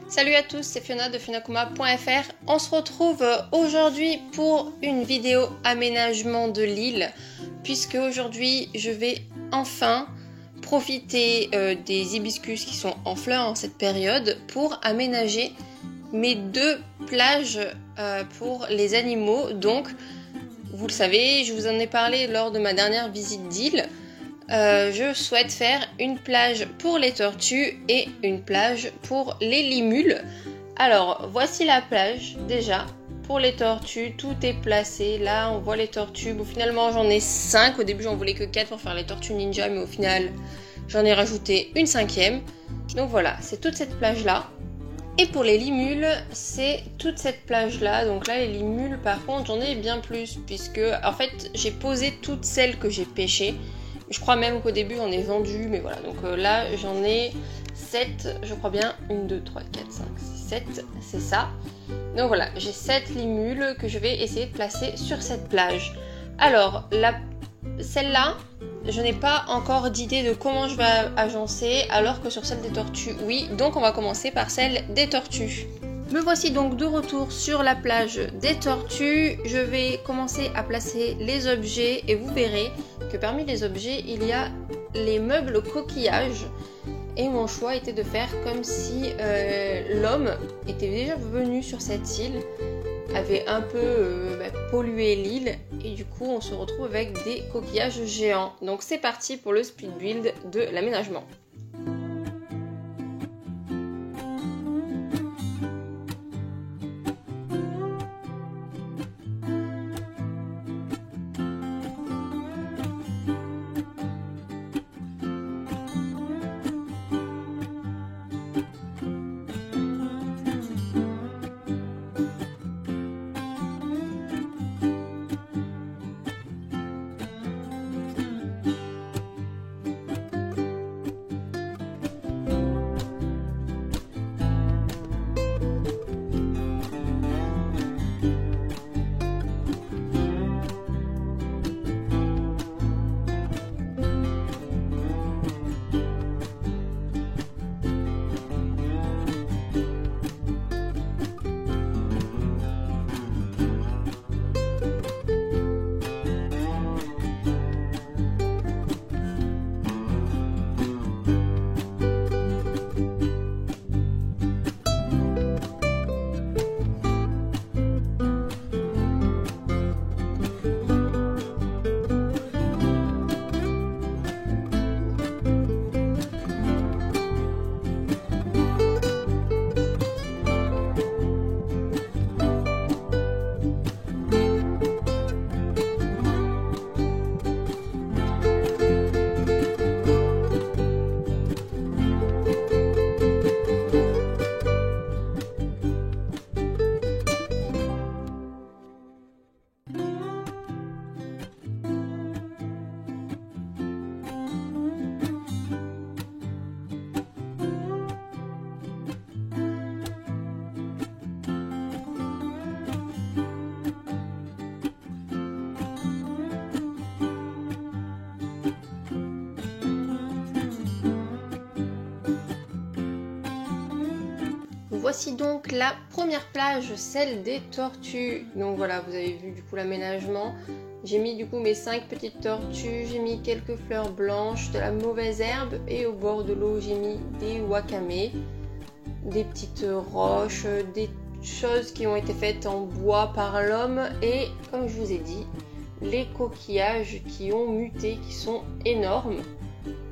Salut à tous, c'est Fiona de funakuma.fr. On se retrouve aujourd'hui pour une vidéo aménagement de l'île, puisque aujourd'hui je vais enfin profiter des hibiscus qui sont en fleurs en cette période pour aménager mes deux plages pour les animaux. Donc, vous le savez, je vous en ai parlé lors de ma dernière visite d'île. Je souhaite faire une plage pour les tortues et une plage pour les limules. Alors, voici la plage déjà. Pour les tortues, tout est placé. Là, on voit les tortues. Bon, finalement, j'en ai 5. Au début, j'en voulais que 4 pour faire les tortues ninja, mais au final, j'en ai rajouté une 5e. Donc voilà, c'est toute cette plage-là. Et pour les limules, c'est toute cette plage-là. Donc là, les limules, par contre, j'en ai bien plus, puisque, en fait, j'ai posé toutes celles que j'ai pêchées. Je crois même qu'au début j'en ai vendu, mais voilà, donc là j'en ai 7, je crois bien, 1, 2, 3, 4, 5, 6, 7, c'est ça. Donc voilà, j'ai 7 limules que je vais essayer de placer sur cette plage. Alors, celle-là, je n'ai pas encore d'idée de comment je vais agencer, alors que sur celle des tortues, oui. Donc on va commencer par celle des tortues. Me voici donc de retour sur la plage des tortues. Je vais commencer à placer les objets et vous verrez que parmi les objets, il y a les meubles coquillages. Et mon choix était de faire comme si l'homme était déjà venu sur cette île, avait un peu pollué l'île et du coup on se retrouve avec des coquillages géants. Donc c'est parti pour le split build de l'aménagement. Voici donc la première plage, celle des tortues. Donc voilà, vous avez vu du coup l'aménagement. J'ai mis du coup mes 5 petites tortues, j'ai mis quelques fleurs blanches, de la mauvaise herbe et au bord de l'eau j'ai mis des wakame, des petites roches, des choses qui ont été faites en bois par l'homme et comme je vous ai dit, les coquillages qui ont muté, qui sont énormes.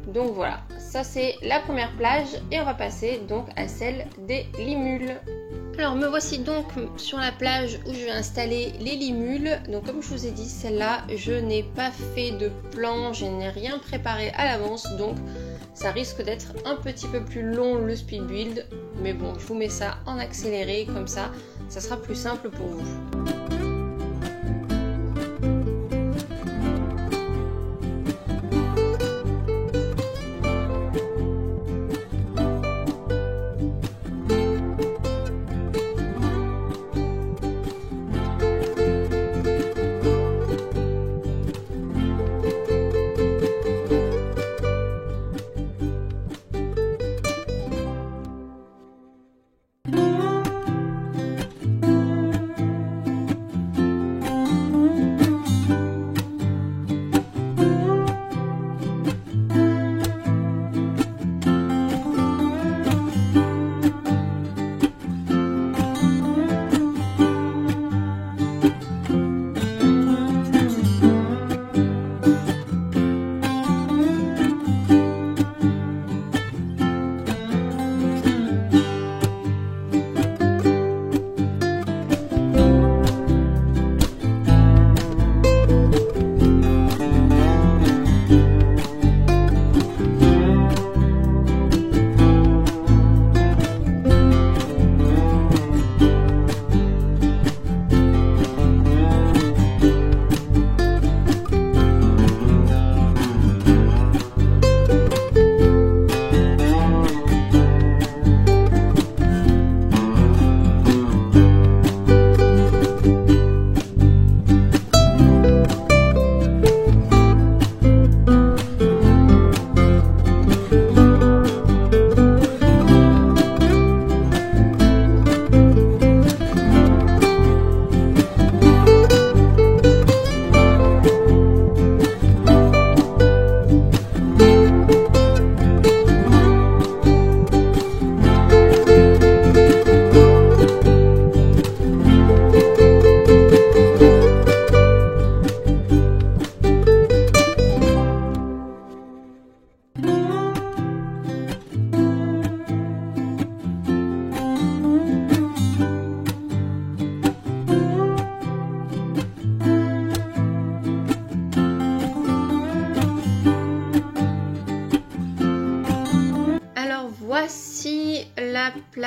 Donc voilà, ça c'est la première plage et on va passer donc à celle des limules. Alors me voici donc sur la plage où je vais installer les limules. Donc comme je vous ai dit, celle-là je n'ai pas fait de plan, je n'ai rien préparé à l'avance, donc ça risque d'être un petit peu plus long le speed build. Mais bon, je vous mets ça en accéléré, comme ça sera plus simple pour vous.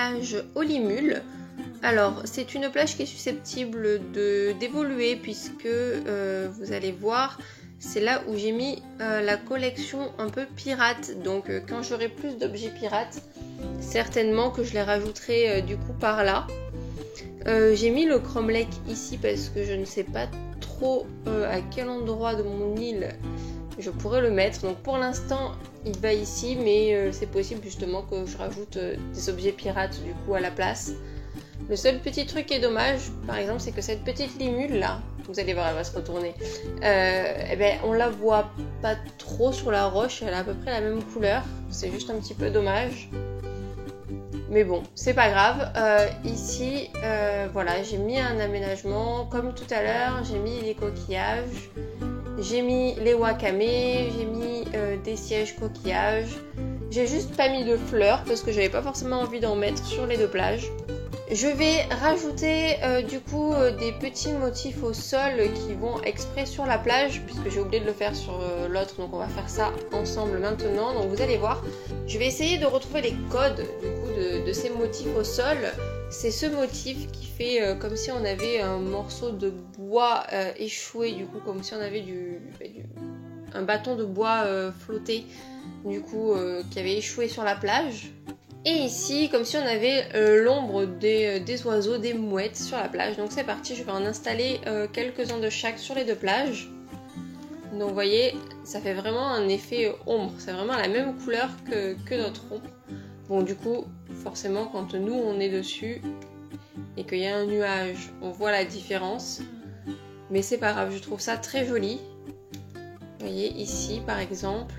plage Olimul. Alors c'est une plage qui est susceptible d'évoluer puisque vous allez voir, c'est là où j'ai mis la collection un peu pirate. Donc quand j'aurai plus d'objets pirates, certainement que je les rajouterai du coup par là. J'ai mis le cromlech ici parce que je ne sais pas trop à quel endroit de mon île je pourrais le mettre. Donc pour l'instant il va ici, mais c'est possible justement que je rajoute des objets pirates du coup à la place. Le seul petit truc qui est dommage par exemple, c'est que cette petite limule là, vous allez voir elle va se retourner, eh ben, on la voit pas trop sur la roche, elle a à peu près la même couleur, c'est juste un petit peu dommage. Mais bon, c'est pas grave. Ici, voilà, j'ai mis un aménagement. Comme tout à l'heure, j'ai mis les coquillages. J'ai mis les wakame. J'ai mis des sièges coquillages. J'ai juste pas mis de fleurs parce que j'avais pas forcément envie d'en mettre sur les deux plages. Je vais rajouter du coup des petits motifs au sol qui vont exprès sur la plage puisque j'ai oublié de le faire sur l'autre, donc on va faire ça ensemble maintenant. Donc vous allez voir, je vais essayer de retrouver les codes du coup de ces motifs au sol. C'est ce motif qui fait comme si on avait un morceau de bois échoué, du coup comme si on avait un bâton de bois flotté du coup qui avait échoué sur la plage. Et ici, comme si on avait l'ombre des oiseaux, des mouettes sur la plage. Donc c'est parti, je vais en installer quelques-uns de chaque sur les deux plages. Donc vous voyez, ça fait vraiment un effet ombre. C'est vraiment la même couleur que notre ombre. Bon du coup, forcément quand nous on est dessus et qu'il y a un nuage, on voit la différence. Mais c'est pas grave, je trouve ça très joli. Vous voyez ici par exemple.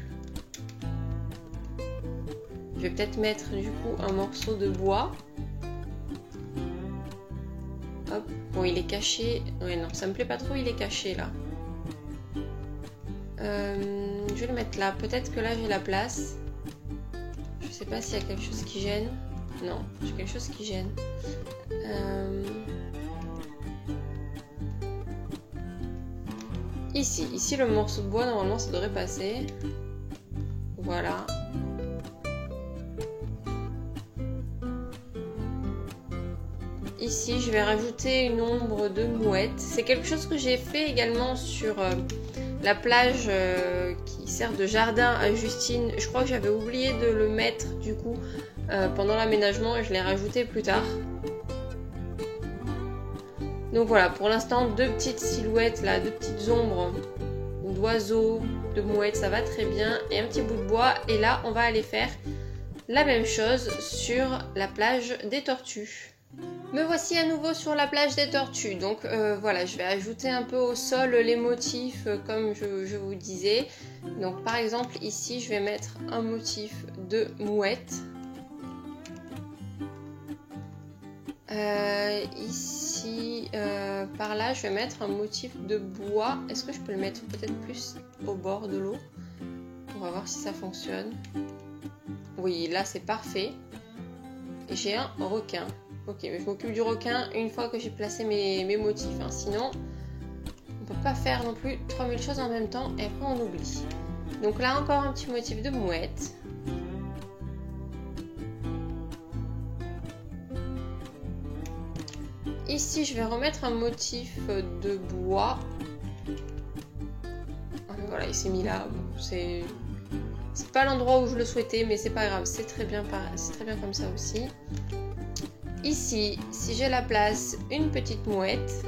Je vais peut-être mettre du coup un morceau de bois. Hop, bon il est caché. Ouais non, ça me plaît pas trop, il est caché là. Je vais le mettre là. Peut-être que là j'ai la place. Je sais pas s'il y a quelque chose qui gêne. Non, j'ai quelque chose qui gêne. Ici le morceau de bois, normalement ça devrait passer. Voilà. Ici, je vais rajouter une ombre de mouette. C'est quelque chose que j'ai fait également sur la plage qui sert de jardin à Justine. Je crois que j'avais oublié de le mettre du coup pendant l'aménagement et je l'ai rajouté plus tard. Donc voilà, pour l'instant, deux petites silhouettes là, deux petites ombres d'oiseaux, de mouettes, ça va très bien. Et un petit bout de bois. Et là, on va aller faire la même chose sur la plage des tortues. Me voici à nouveau sur la plage des tortues. Donc voilà, je vais ajouter un peu au sol les motifs comme je vous disais. Donc par exemple ici je vais mettre un motif de mouette. Ici par là je vais mettre un motif de bois. Est-ce que je peux le mettre peut-être plus au bord de l'eau? On va voir si ça fonctionne. Oui, là c'est parfait. Et j'ai un requin. Ok, mais je m'occupe du requin une fois que j'ai placé mes motifs. Hein. Sinon, on peut pas faire non plus 3000 choses en même temps et après on oublie. Donc là encore un petit motif de mouette. Ici, je vais remettre un motif de bois. Voilà, il s'est mis là. Bon, c'est pas l'endroit où je le souhaitais, mais c'est pas grave. C'est très bien comme ça aussi. Ici, si j'ai la place, une petite mouette.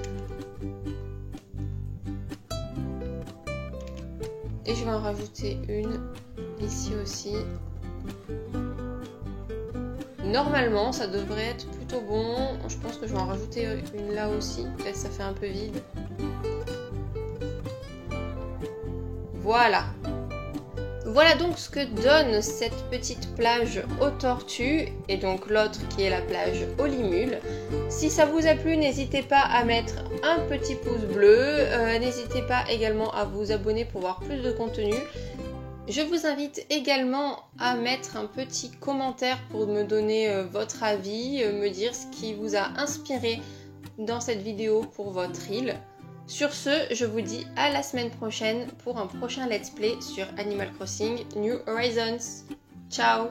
Et je vais en rajouter une ici aussi. Normalement, ça devrait être plutôt bon. Je pense que je vais en rajouter une là aussi. Peut-être ça fait un peu vide. Voilà. Voilà donc ce que donne cette petite plage aux tortues et donc l'autre qui est la plage aux limules. Si ça vous a plu, n'hésitez pas à mettre un petit pouce bleu. N'hésitez pas également à vous abonner pour voir plus de contenu. Je vous invite également à mettre un petit commentaire pour me donner votre avis, me dire ce qui vous a inspiré dans cette vidéo pour votre île. Sur ce, je vous dis à la semaine prochaine pour un prochain let's play sur Animal Crossing New Horizons. Ciao!